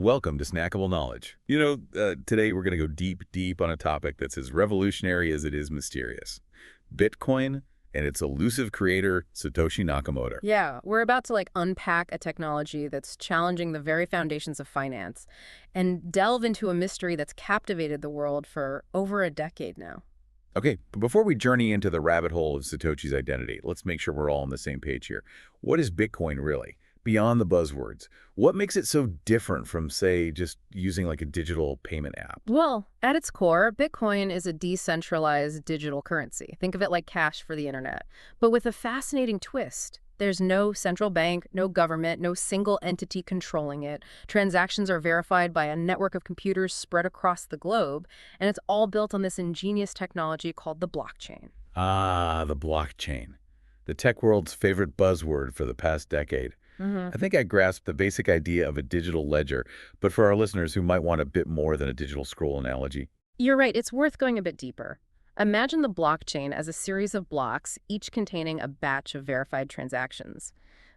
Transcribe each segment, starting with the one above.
Welcome to Snackable Knowledge. Today we're going to go deep on a topic that's as revolutionary as it is mysterious. Bitcoin and its elusive creator, Satoshi Nakamoto. Yeah, we're about to unpack a technology that's challenging the very foundations of finance and delve into a mystery that's captivated the world for over a decade now. Okay, but before we journey into the rabbit hole of Satoshi's identity, let's make sure we're all on the same page here. What is Bitcoin really? Beyond the buzzwords, what makes it so different from, say, just using a digital payment app? Well, at its core, Bitcoin is a decentralized digital currency. Think of it like cash for the internet, but with a fascinating twist. There's no central bank, no government, no single entity controlling it. Transactions are verified by a network of computers spread across the globe, and it's all built on this ingenious technology called the blockchain. Ah, the blockchain. The tech world's favorite buzzword for the past decade. I think I grasped the basic idea of a digital ledger, but for our listeners who might want a bit more than a digital scroll analogy. You're right, it's worth going a bit deeper. Imagine the blockchain as a series of blocks, each containing a batch of verified transactions.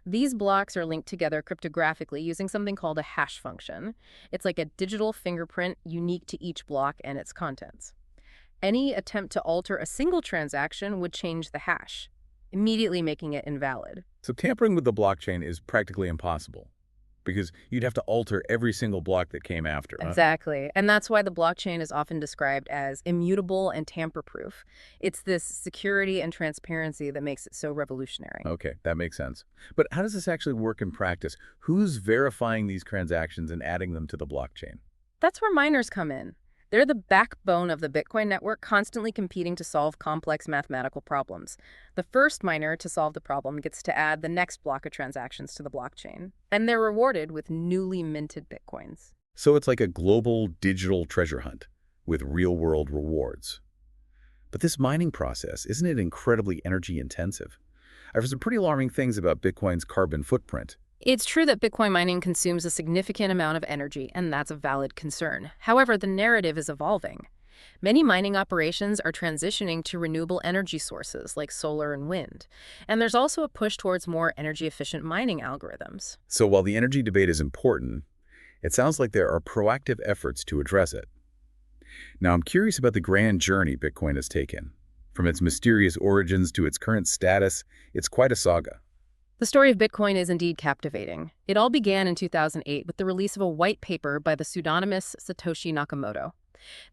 These blocks are linked together cryptographically using something called a hash function. It's like a digital fingerprint unique to each block and its contents. Any attempt to alter a single transaction would change the hash, immediately making it invalid. So tampering with the blockchain is practically impossible because you'd have to alter every single block that came after. Huh? Exactly. And that's why the blockchain is often described as immutable and tamper-proof. It's this security and transparency that makes it so revolutionary. Okay, that makes sense. But how does this actually work in practice? Who's verifying these transactions and adding them to the blockchain? That's where miners come in. They're the backbone of the Bitcoin network, constantly competing to solve complex mathematical problems. The first miner to solve the problem gets to add the next block of transactions to the blockchain, and they're rewarded with newly minted Bitcoins. So it's like a global digital treasure hunt with real-world rewards. But this mining process, isn't it incredibly energy intensive? I've heard some pretty alarming things about Bitcoin's carbon footprint. It's true that Bitcoin mining consumes a significant amount of energy, and that's a valid concern. However, the narrative is evolving. Many mining operations are transitioning to renewable energy sources like solar and wind. And there's also a push towards more energy-efficient mining algorithms. So while the energy debate is important, it sounds like there are proactive efforts to address it. Now, I'm curious about the grand journey Bitcoin has taken. From its mysterious origins to its current status, it's quite a saga. The story of Bitcoin is indeed captivating. It all began in 2008 with the release of a white paper by the pseudonymous Satoshi Nakamoto.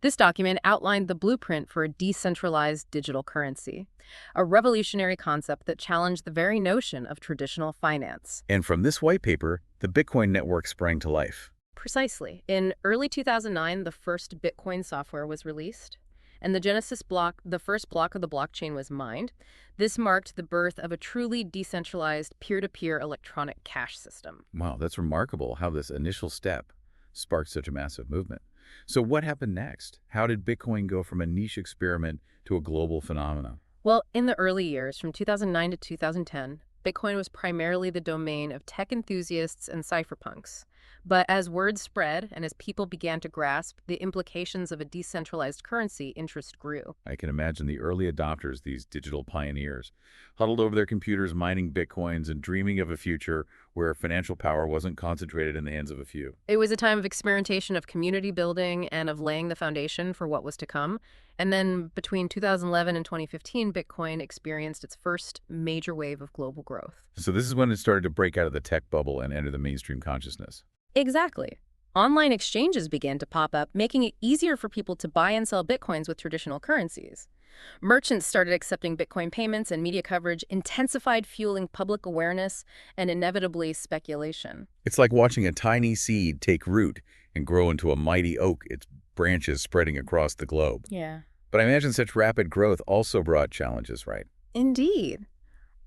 This document outlined the blueprint for a decentralized digital currency, a revolutionary concept that challenged the very notion of traditional finance. And from this white paper, the Bitcoin network sprang to life. Precisely. In early 2009, the first Bitcoin software was released, and the Genesis block, the first block of the blockchain, was mined. This marked the birth of a truly decentralized peer-to-peer electronic cash system. Wow, that's remarkable how this initial step sparked such a massive movement. So what happened next? How did Bitcoin go from a niche experiment to a global phenomenon? Well, in the early years, from 2009 to 2010, Bitcoin was primarily the domain of tech enthusiasts and cypherpunks. But as word spread and as people began to grasp the implications of a decentralized currency, interest grew. I can imagine the early adopters, these digital pioneers, huddled over their computers mining Bitcoins and dreaming of a future where financial power wasn't concentrated in the hands of a few. It was a time of experimentation, of community building, and of laying the foundation for what was to come. And then between 2011 and 2015, Bitcoin experienced its first major wave of global growth. So this is when it started to break out of the tech bubble and enter the mainstream consciousness. Exactly. Online exchanges began to pop up, making it easier for people to buy and sell Bitcoins with traditional currencies. Merchants started accepting Bitcoin payments, and media coverage intensified, fueling public awareness and inevitably speculation. It's like watching a tiny seed take root and grow into a mighty oak, its branches spreading across the globe. Yeah. But I imagine such rapid growth also brought challenges, right? Indeed.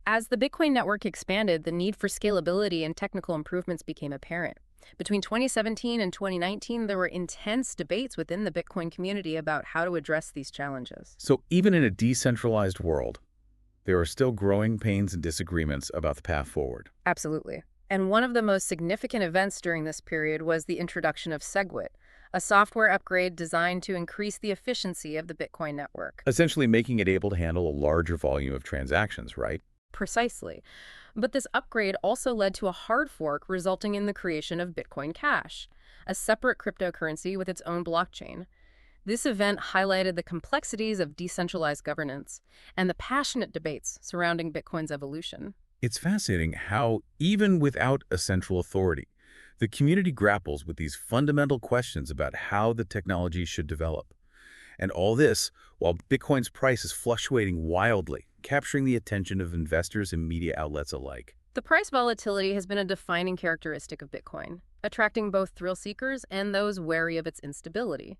As the Bitcoin network expanded, the need for scalability and technical improvements became apparent. Between 2017 and 2019, there were intense debates within the Bitcoin community about how to address these challenges. So even in a decentralized world, there are still growing pains and disagreements about the path forward. Absolutely. And one of the most significant events during this period was the introduction of SegWit, a software upgrade designed to increase the efficiency of the Bitcoin network. Essentially making it able to handle a larger volume of transactions, right? Precisely. But this upgrade also led to a hard fork, resulting in the creation of Bitcoin Cash, a separate cryptocurrency with its own blockchain. This event highlighted the complexities of decentralized governance and the passionate debates surrounding Bitcoin's evolution. It's fascinating how, even without a central authority, the community grapples with these fundamental questions about how the technology should develop. And all this while Bitcoin's price is fluctuating wildly, capturing the attention of investors and media outlets alike. The price volatility has been a defining characteristic of Bitcoin, attracting both thrill seekers and those wary of its instability.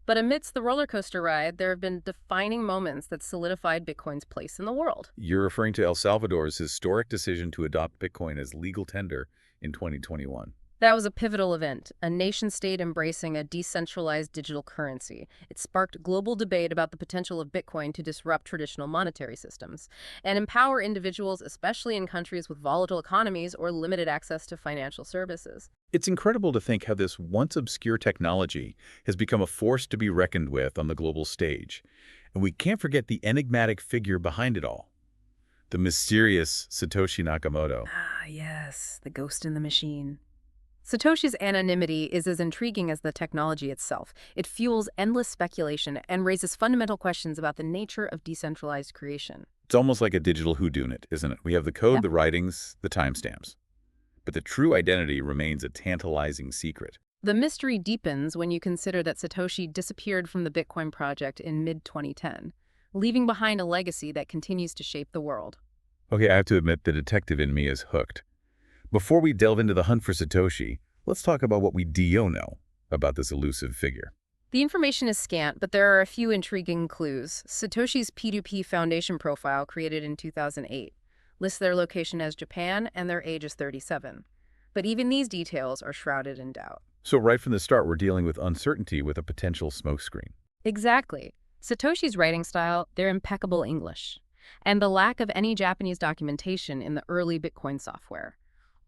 But amidst the roller coaster ride, there have been defining moments that solidified Bitcoin's place in the world. You're referring to El Salvador's historic decision to adopt Bitcoin as legal tender in 2021. That was a pivotal event, a nation-state embracing a decentralized digital currency. It sparked global debate about the potential of Bitcoin to disrupt traditional monetary systems and empower individuals, especially in countries with volatile economies or limited access to financial services. It's incredible to think how this once obscure technology has become a force to be reckoned with on the global stage. And we can't forget the enigmatic figure behind it all, the mysterious Satoshi Nakamoto. Ah, yes, the ghost in the machine. Satoshi's anonymity is as intriguing as the technology itself. It fuels endless speculation and raises fundamental questions about the nature of decentralized creation. It's almost like a digital whodunit, isn't it? We have the code, the writings, the timestamps. But the true identity remains a tantalizing secret. The mystery deepens when you consider that Satoshi disappeared from the Bitcoin project in mid-2010, leaving behind a legacy that continues to shape the world. Okay, I have to admit the detective in me is hooked. Before we delve into the hunt for Satoshi, let's talk about what we do know about this elusive figure. The information is scant, but there are a few intriguing clues. Satoshi's P2P Foundation profile, created in 2008, lists their location as Japan and their age as 37. But even these details are shrouded in doubt. So right from the start, we're dealing with uncertainty with a potential smokescreen. Exactly. Satoshi's writing style, their impeccable English, and the lack of any Japanese documentation in the early Bitcoin software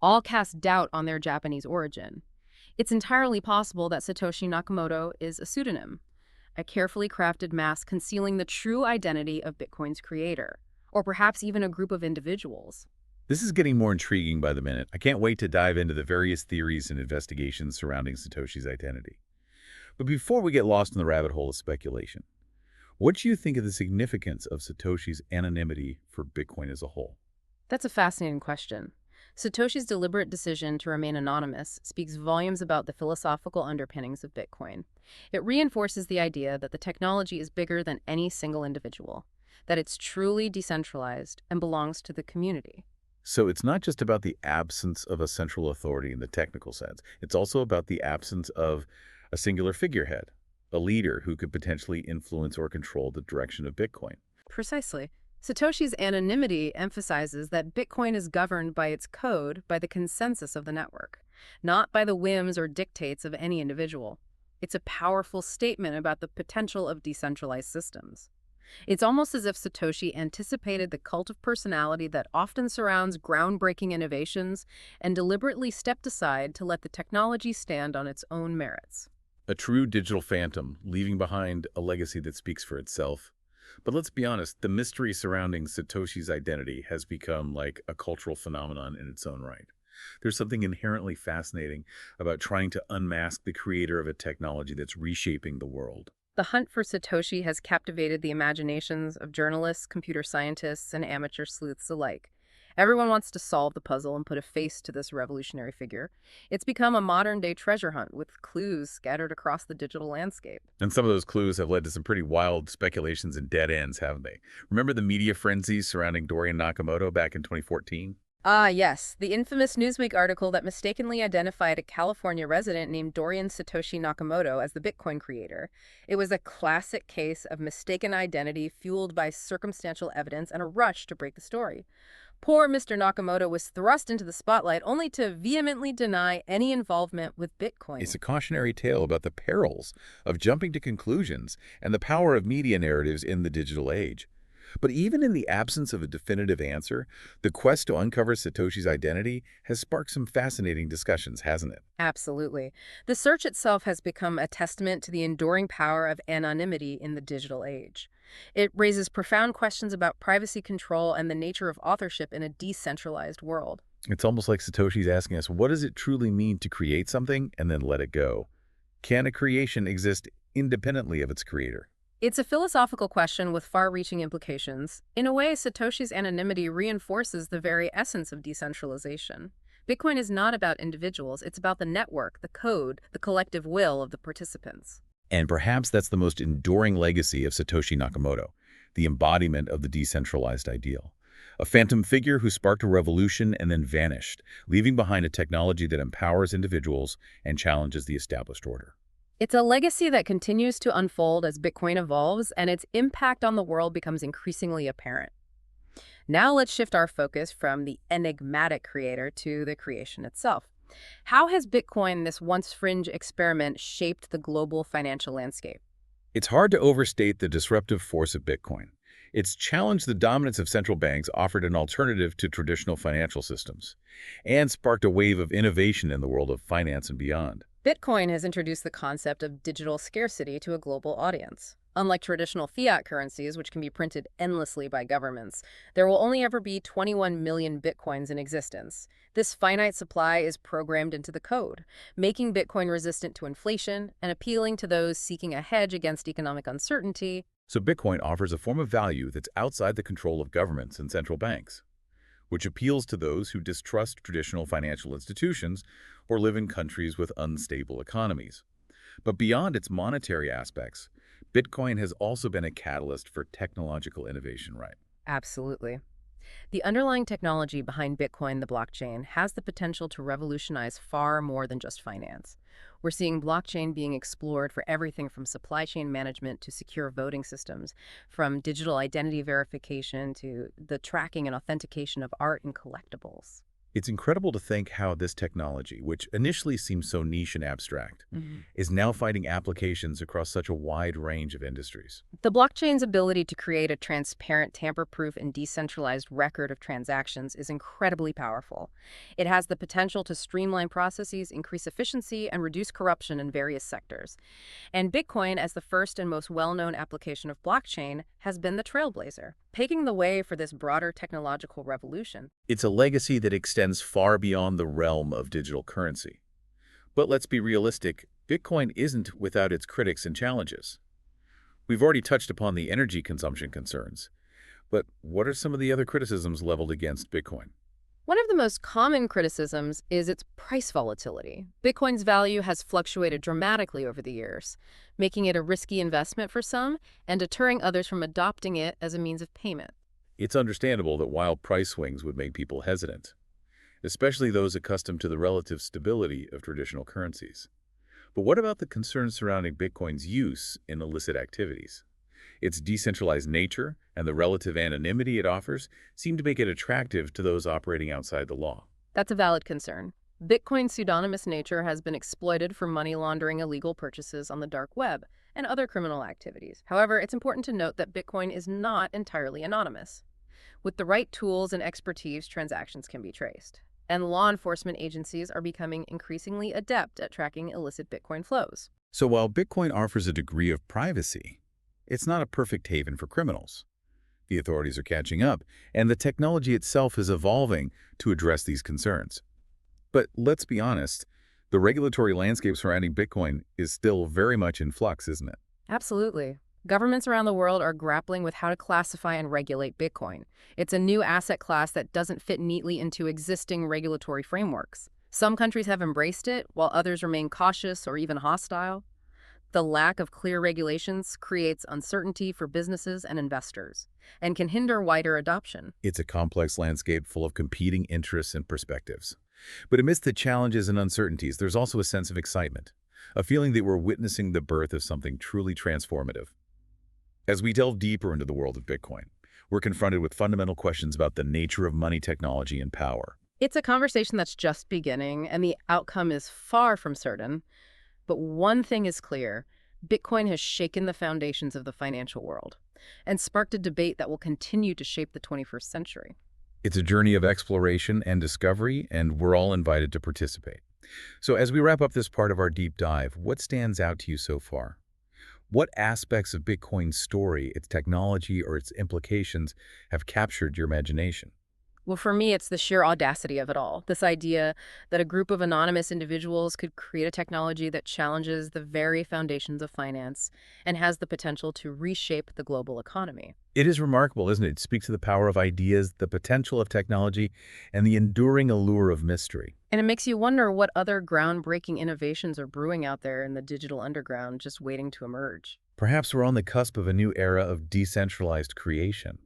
all cast doubt on their Japanese origin. It's entirely possible that Satoshi Nakamoto is a pseudonym, a carefully crafted mask concealing the true identity of Bitcoin's creator, or perhaps even a group of individuals. This is getting more intriguing by the minute. I can't wait to dive into the various theories and investigations surrounding Satoshi's identity. But before we get lost in the rabbit hole of speculation, what do you think of the significance of Satoshi's anonymity for Bitcoin as a whole? That's a fascinating question. Satoshi's deliberate decision to remain anonymous speaks volumes about the philosophical underpinnings of Bitcoin. It reinforces the idea that the technology is bigger than any single individual, that it's truly decentralized and belongs to the community. So it's not just about the absence of a central authority in the technical sense. It's also about the absence of a singular figurehead, a leader who could potentially influence or control the direction of Bitcoin. Precisely. Satoshi's anonymity emphasizes that Bitcoin is governed by its code, by the consensus of the network, not by the whims or dictates of any individual. It's a powerful statement about the potential of decentralized systems. It's almost as if Satoshi anticipated the cult of personality that often surrounds groundbreaking innovations and deliberately stepped aside to let the technology stand on its own merits. A true digital phantom, leaving behind a legacy that speaks for itself. But let's be honest, the mystery surrounding Satoshi's identity has become like a cultural phenomenon in its own right. There's something inherently fascinating about trying to unmask the creator of a technology that's reshaping the world. The hunt for Satoshi has captivated the imaginations of journalists, computer scientists, and amateur sleuths alike. Everyone wants to solve the puzzle and put a face to this revolutionary figure. It's become a modern-day treasure hunt with clues scattered across the digital landscape. And some of those clues have led to some pretty wild speculations and dead ends, haven't they? Remember the media frenzy surrounding Dorian Nakamoto back in 2014? Ah, yes, the infamous Newsweek article that mistakenly identified a California resident named Dorian Satoshi Nakamoto as the Bitcoin creator. It was a classic case of mistaken identity fueled by circumstantial evidence and a rush to break the story. Poor Mr. Nakamoto was thrust into the spotlight only to vehemently deny any involvement with Bitcoin. It's a cautionary tale about the perils of jumping to conclusions and the power of media narratives in the digital age. But even in the absence of a definitive answer, the quest to uncover Satoshi's identity has sparked some fascinating discussions, hasn't it? Absolutely. The search itself has become a testament to the enduring power of anonymity in the digital age. It raises profound questions about privacy control and the nature of authorship in a decentralized world. It's almost like Satoshi's asking us, what does it truly mean to create something and then let it go? Can a creation exist independently of its creator? It's a philosophical question with far-reaching implications. In a way, Satoshi's anonymity reinforces the very essence of decentralization. Bitcoin is not about individuals, it's about the network, the code, the collective will of the participants. And perhaps that's the most enduring legacy of Satoshi Nakamoto, the embodiment of the decentralized ideal. A phantom figure who sparked a revolution and then vanished, leaving behind a technology that empowers individuals and challenges the established order. It's a legacy that continues to unfold as Bitcoin evolves and its impact on the world becomes increasingly apparent. Now let's shift our focus from the enigmatic creator to the creation itself. How has Bitcoin, this once fringe experiment, shaped the global financial landscape? It's hard to overstate the disruptive force of Bitcoin. It's challenged the dominance of central banks, offered an alternative to traditional financial systems, and sparked a wave of innovation in the world of finance and beyond. Bitcoin has introduced the concept of digital scarcity to a global audience. Unlike traditional fiat currencies, which can be printed endlessly by governments, there will only ever be 21 million Bitcoins in existence. This finite supply is programmed into the code, making Bitcoin resistant to inflation and appealing to those seeking a hedge against economic uncertainty. So Bitcoin offers a form of value that's outside the control of governments and central banks, which appeals to those who distrust traditional financial institutions or live in countries with unstable economies. But beyond its monetary aspects, Bitcoin has also been a catalyst for technological innovation, right? Absolutely. The underlying technology behind Bitcoin, the blockchain, has the potential to revolutionize far more than just finance. We're seeing blockchain being explored for everything from supply chain management to secure voting systems, from digital identity verification to the tracking and authentication of art and collectibles. It's incredible to think how this technology, which initially seemed so niche and abstract, is now finding applications across such a wide range of industries. The blockchain's ability to create a transparent, tamper-proof, and decentralized record of transactions is incredibly powerful. It has the potential to streamline processes, increase efficiency, and reduce corruption in various sectors. And Bitcoin, as the first and most well-known application of blockchain, has been the trailblazer, paving the way for this broader technological revolution. It's a legacy that extends far beyond the realm of digital currency. But let's be realistic, Bitcoin isn't without its critics and challenges. We've already touched upon the energy consumption concerns, but what are some of the other criticisms leveled against Bitcoin? One of the most common criticisms is its price volatility. Bitcoin's value has fluctuated dramatically over the years, making it a risky investment for some and deterring others from adopting it as a means of payment. It's understandable that wild price swings would make people hesitant, especially those accustomed to the relative stability of traditional currencies. But what about the concerns surrounding Bitcoin's use in illicit activities? Its decentralized nature and the relative anonymity it offers seem to make it attractive to those operating outside the law. That's a valid concern. Bitcoin's pseudonymous nature has been exploited for money laundering, illegal purchases on the dark web, and other criminal activities. However, it's important to note that Bitcoin is not entirely anonymous. With the right tools and expertise, transactions can be traced. And law enforcement agencies are becoming increasingly adept at tracking illicit Bitcoin flows. So while Bitcoin offers a degree of privacy, it's not a perfect haven for criminals. The authorities are catching up, and the technology itself is evolving to address these concerns. But let's be honest, the regulatory landscape surrounding Bitcoin is still very much in flux, isn't it? Absolutely. Governments around the world are grappling with how to classify and regulate Bitcoin. It's a new asset class that doesn't fit neatly into existing regulatory frameworks. Some countries have embraced it, while others remain cautious or even hostile. The lack of clear regulations creates uncertainty for businesses and investors and can hinder wider adoption. It's a complex landscape full of competing interests and perspectives. But amidst the challenges and uncertainties, there's also a sense of excitement, a feeling that we're witnessing the birth of something truly transformative. As we delve deeper into the world of Bitcoin, we're confronted with fundamental questions about the nature of money technology and power. It's a conversation that's just beginning, and the outcome is far from certain. But one thing is clear, Bitcoin has shaken the foundations of the financial world and sparked a debate that will continue to shape the 21st century. It's a journey of exploration and discovery, and we're all invited to participate. So as we wrap up this part of our deep dive, what stands out to you so far? What aspects of Bitcoin's story, its technology, or its implications have captured your imagination? Well, for me, it's the sheer audacity of it all. This idea that a group of anonymous individuals could create a technology that challenges the very foundations of finance and has the potential to reshape the global economy. It is remarkable, isn't it? It speaks to the power of ideas, the potential of technology, and the enduring allure of mystery. And it makes you wonder what other groundbreaking innovations are brewing out there in the digital underground just waiting to emerge. Perhaps we're on the cusp of a new era of decentralized creation,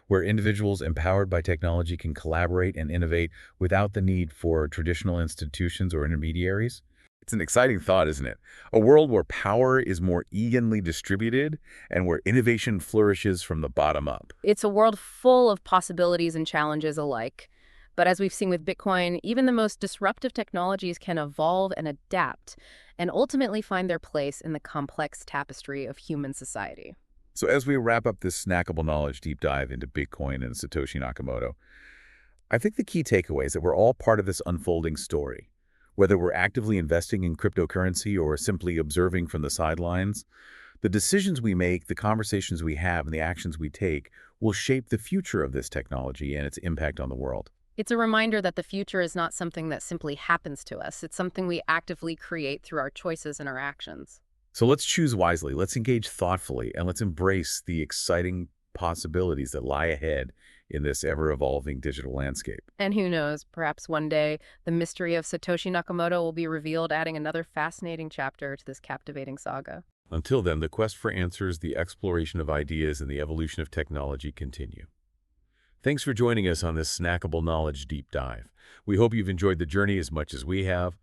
where individuals empowered by technology can collaborate and innovate without the need for traditional institutions or intermediaries. It's an exciting thought, isn't it? A world where power is more evenly distributed and where innovation flourishes from the bottom up. It's a world full of possibilities and challenges alike. But as we've seen with Bitcoin, even the most disruptive technologies can evolve and adapt and ultimately find their place in the complex tapestry of human society. So as we wrap up this snackable knowledge deep dive into Bitcoin and Satoshi Nakamoto, I think the key takeaway is that we're all part of this unfolding story. Whether we're actively investing in cryptocurrency or simply observing from the sidelines, the decisions we make, the conversations we have, and the actions we take will shape the future of this technology and its impact on the world. It's a reminder that the future is not something that simply happens to us. It's something we actively create through our choices and our actions. So let's choose wisely, let's engage thoughtfully, and let's embrace the exciting possibilities that lie ahead in this ever-evolving digital landscape. And who knows, perhaps one day the mystery of Satoshi Nakamoto will be revealed, adding another fascinating chapter to this captivating saga. Until then, the quest for answers, the exploration of ideas, and the evolution of technology continue. Thanks for joining us on this snackable knowledge deep dive. We hope you've enjoyed the journey as much as we have.